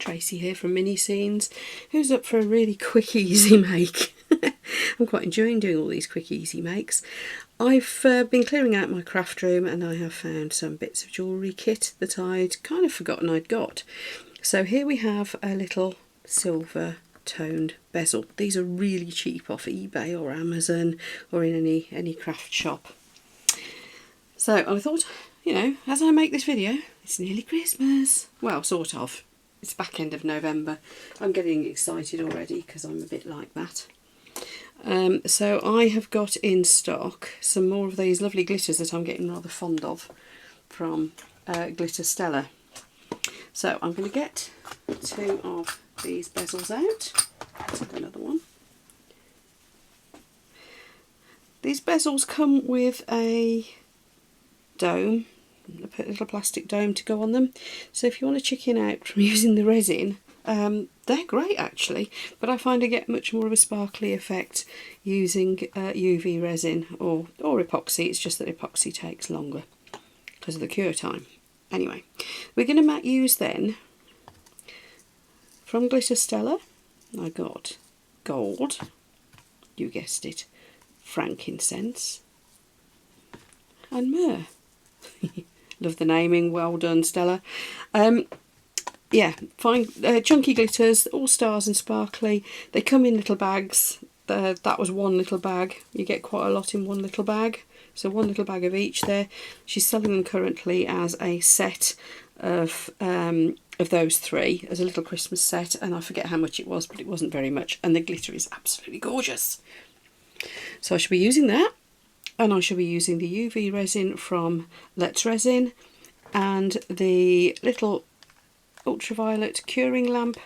Tracy here from Mini Scenes. Who's up for a really quick, easy make? I'm quite enjoying doing all these quick, easy makes. I've been clearing out my craft room and I have found some bits of jewellery kit that I'd kind of forgotten I'd got. So here we have a little silver toned bezel. These are really cheap off eBay or Amazon or in any craft shop. So I thought, you know, as I make this video, it's nearly Christmas. Well, sort of. It's back end of November. I'm getting excited already because I'm a bit like that. So I have got in stock some more of these lovely glitters that I'm getting rather fond of from Glitter Stella. So I'm going to get two of these bezels out. Take another one. These bezels come with a dome, a little plastic dome to go on them. So if you want to chicken out from using the resin, they're great actually, but I find I get much more of a sparkly effect using UV resin or epoxy. It's just that epoxy takes longer because of the cure time. Anyway, we're going to use then, from Glitter Stella, I got gold, you guessed it, frankincense and myrrh. Love the naming, well done Stella. Yeah, fine, chunky glitters, all stars and sparkly. They come in little bags. That was one little bag. You get quite a lot in one little bag. So one little bag of each there. She's selling them currently as a set of those three, as a little Christmas set. And I forget how much it was, but it wasn't very much. And the glitter is absolutely gorgeous. So I shall be using that. And I shall be using the UV resin from Resin and the little ultraviolet curing lamp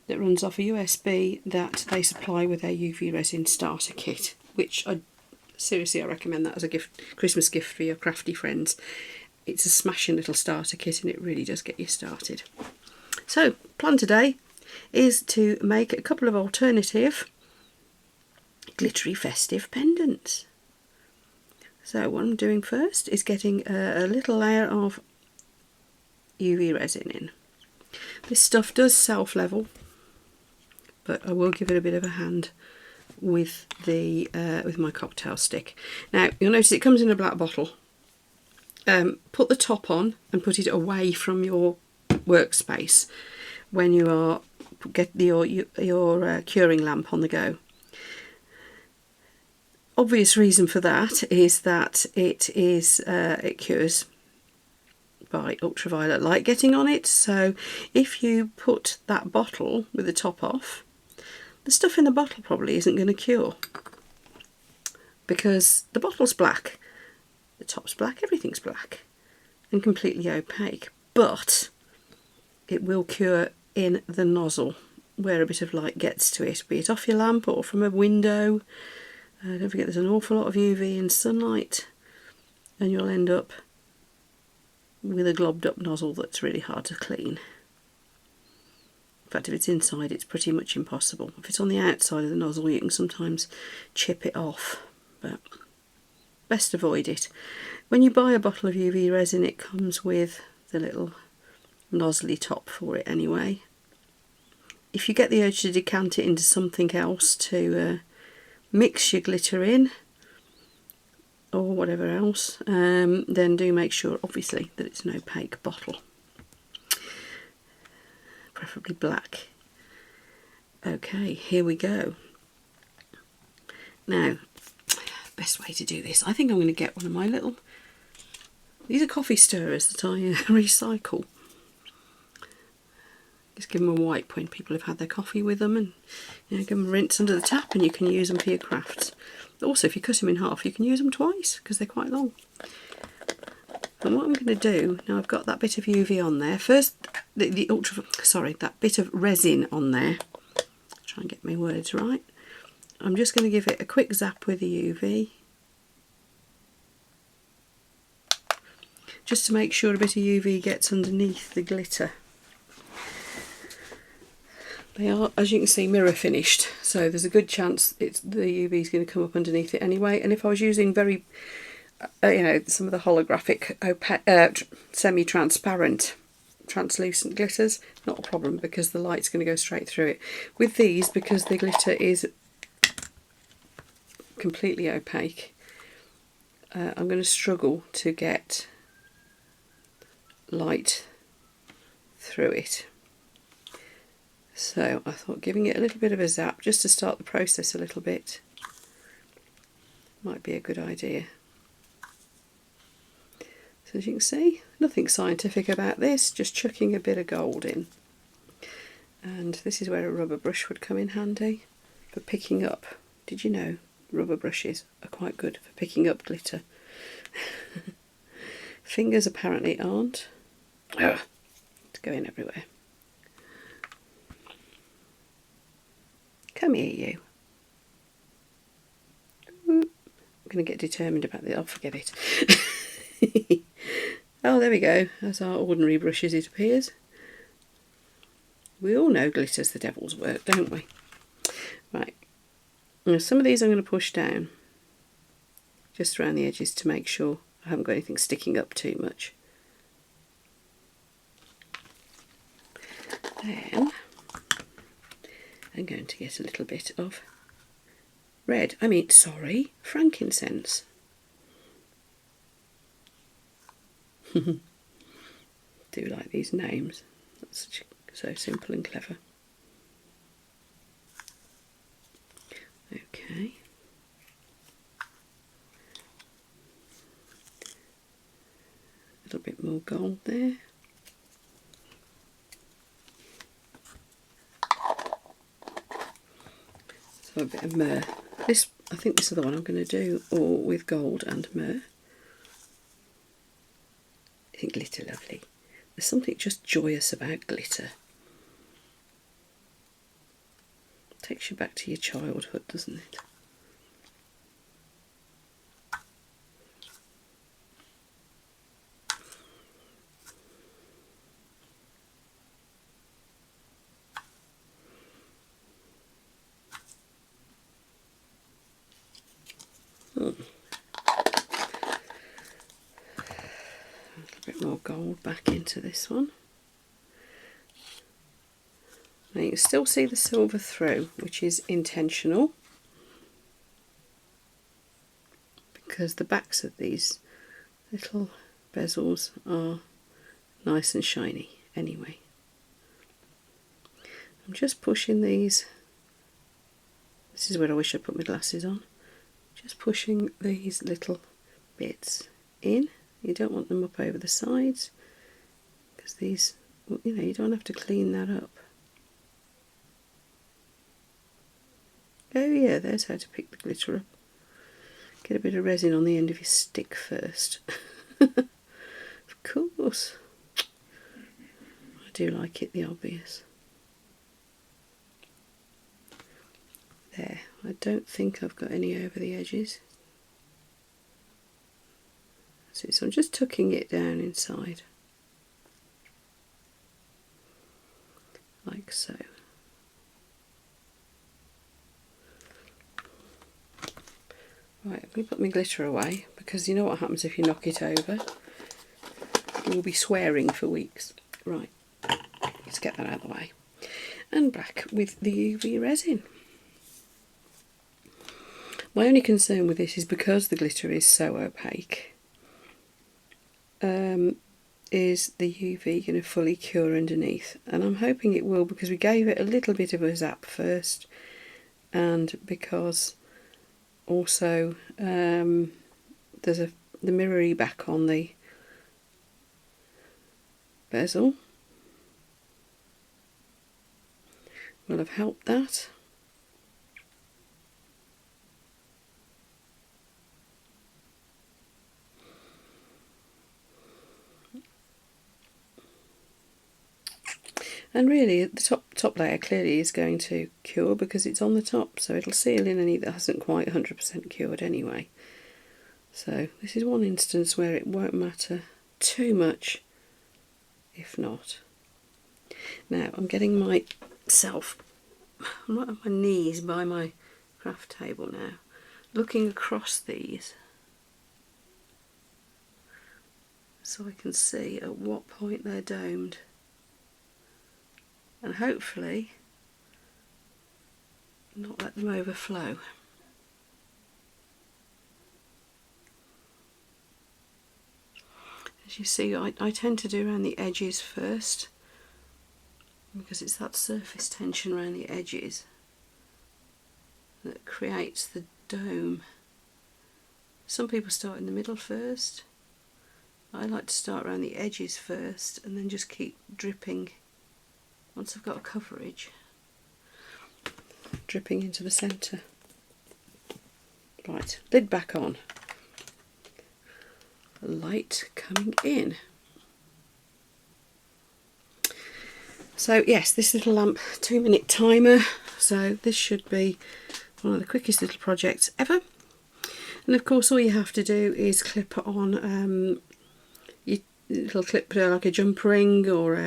that runs off a USB that they supply with their UV resin starter kit, which I recommend that as a Christmas gift for your crafty friends. It's a smashing little starter kit and it really does get you started. So plan today is to make a couple of alternative glittery festive pendants. So what I'm doing first is getting a little layer of UV resin in. This stuff does self-level, but I will give it a bit of a hand with with my cocktail stick. Now you'll notice it comes in a black bottle. Put the top on and put it away from your workspace when you are your curing lamp on the go. Obvious reason for that is that it cures by ultraviolet light getting on it. So if you put that bottle with the top off, the stuff in the bottle probably isn't going to cure, because the bottle's black, the top's black, everything's black and completely opaque, but it will cure in the nozzle where a bit of light gets to it, be it off your lamp or from a window. Don't forget there's an awful lot of UV and sunlight and you'll end up with a globbed up nozzle that's really hard to clean. In fact, if it's inside it's pretty much impossible. If it's on the outside of the nozzle you can sometimes chip it off, but best avoid it. When you buy a bottle of UV resin it comes with the little nozzly top for it anyway. If you get the urge to decant it into something else to mix your glitter in or whatever else, then do make sure obviously that it's an opaque bottle, preferably black. Okay, here we go. Now, best way to do this, I think I'm going to get one of my little, these are coffee stirrers that I recycle. Just give them a wipe when people have had their coffee with them, and give them a rinse under the tap and you can use them for your crafts. Also, if you cut them in half you can use them twice because they're quite long. And what I'm going to do, now I've got that bit of UV on there, first that bit of resin on there, try and get my words right. I'm just going to give it a quick zap with the UV, just to make sure a bit of UV gets underneath the glitter. They are, as you can see, mirror finished, so there's a good chance the UV is going to come up underneath it anyway. And if I was using very, some of the holographic semi-transparent translucent glitters, not a problem because the light's going to go straight through it. With these, because the glitter is completely opaque, I'm going to struggle to get light through it. So I thought giving it a little bit of a zap just to start the process a little bit might be a good idea. So as you can see, nothing scientific about this, just chucking a bit of gold in. And this is where a rubber brush would come in handy for picking up. Did you know rubber brushes are quite good for picking up glitter? Fingers apparently aren't. Ugh, it's going everywhere. Come here, you. I'm going to get determined about this. I'll forget it. Oh, there we go. As our ordinary brushes, it appears. We all know glitter's the devil's work, don't we? Right. Now, some of these I'm going to push down just around the edges to make sure I haven't got anything sticking up too much. Then I'm going to get a little bit of frankincense. Do like these names. That's so simple and clever. Okay. A little bit more gold there. So a bit of myrrh. I think this is the one I'm going to do, all with gold and myrrh. Isn't glitter lovely? There's something just joyous about glitter. Takes you back to your childhood, doesn't it? A little bit more gold back into this one. Now you can still see the silver through, which is intentional, because the backs of these little bezels are nice and shiny anyway. I'm just pushing these. This is where I wish I put my glasses on. Just pushing these little bits in. You don't want them up over the sides, because these, you know, you don't have to clean that up. Oh yeah, there's how to pick the glitter up. Get a bit of resin on the end of your stick first. Of course. I do like it, the obvious. There, I don't think I've got any over the edges. So I'm just tucking it down inside. Like so. Right, I'm going to put my glitter away, because you know what happens if you knock it over? You will be swearing for weeks. Right, let's get that out of the way. And back with the UV resin. My only concern with this is because the glitter is so opaque, is the UV going to fully cure underneath? And I'm hoping it will, because we gave it a little bit of a zap first, and because also there's the mirrory back on the bezel will have helped that. And really the top layer clearly is going to cure because it's on the top, so it'll seal in any that hasn't quite 100% cured anyway. So this is one instance where it won't matter too much if not. Now I'm getting myself, I'm right on my knees by my craft table now, looking across these so I can see at what point they're domed. and hopefully not let them overflow. As you see, I tend to do around the edges first, because it's that surface tension around the edges that creates the dome. Some people start in the middle first. I like to start around the edges first and then just keep dripping once I've got a coverage, dripping into the centre. Right, lid back on. Light coming in. So yes, this little lamp 2-minute timer, so this should be one of the quickest little projects ever. And of course all you have to do is clip on your little clip like a jump ring or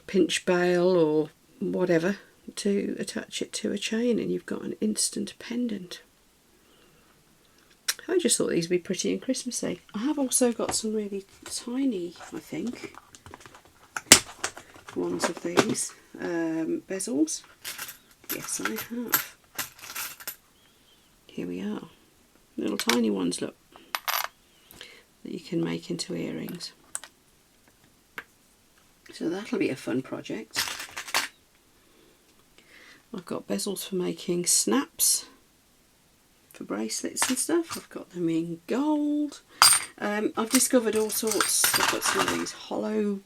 pinch bail or whatever to attach it to a chain, and you've got an instant pendant. I just thought these would be pretty and Christmassy. I have also got some really tiny, I think, ones of these bezels. Yes, I have. Here we are. Little tiny ones, look, that you can make into earrings. So that'll be a fun project. I've got bezels for making snaps for bracelets and stuff. I've got them in gold. I've discovered all sorts. I've got some of these hollow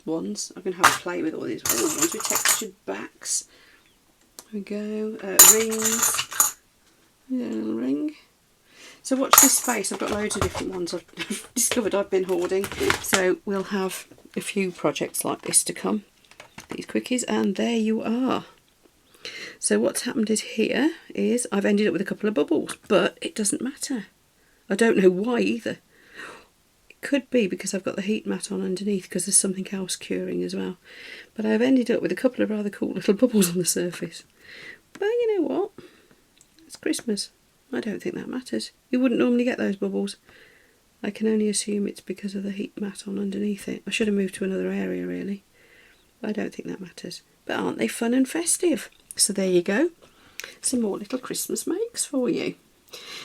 ones. I'm going to have a play with all these ones with textured backs. There we go. Rings. A little ring. So watch this space. I've got loads of different ones I've discovered I've been hoarding. So we'll have a few projects like this to come. These quickies, and there you are. So what's happened is here is I've ended up with a couple of bubbles, but it doesn't matter. I don't know why either. It could be because I've got the heat mat on underneath, because there's something else curing as well. But I've ended up with a couple of rather cool little bubbles on the surface. But you know what? It's Christmas. I don't think that matters. You wouldn't normally get those bubbles. I can only assume it's because of the heat mat on underneath it. I should have moved to another area really. But I don't think that matters. But aren't they fun and festive? So there you go. Some more little Christmas makes for you.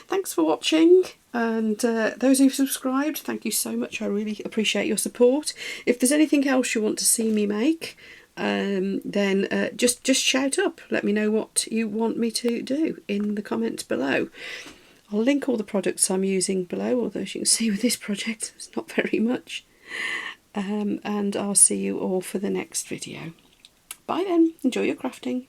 Thanks for watching, and those who've subscribed, thank you so much. I really appreciate your support. If there's anything else you want to see me make, then just shout up. Let me know what you want me to do in the comments below. I'll link all the products I'm using below, although as you can see with this project it's not very much. And I'll see you all for the next video. Bye then, enjoy your crafting.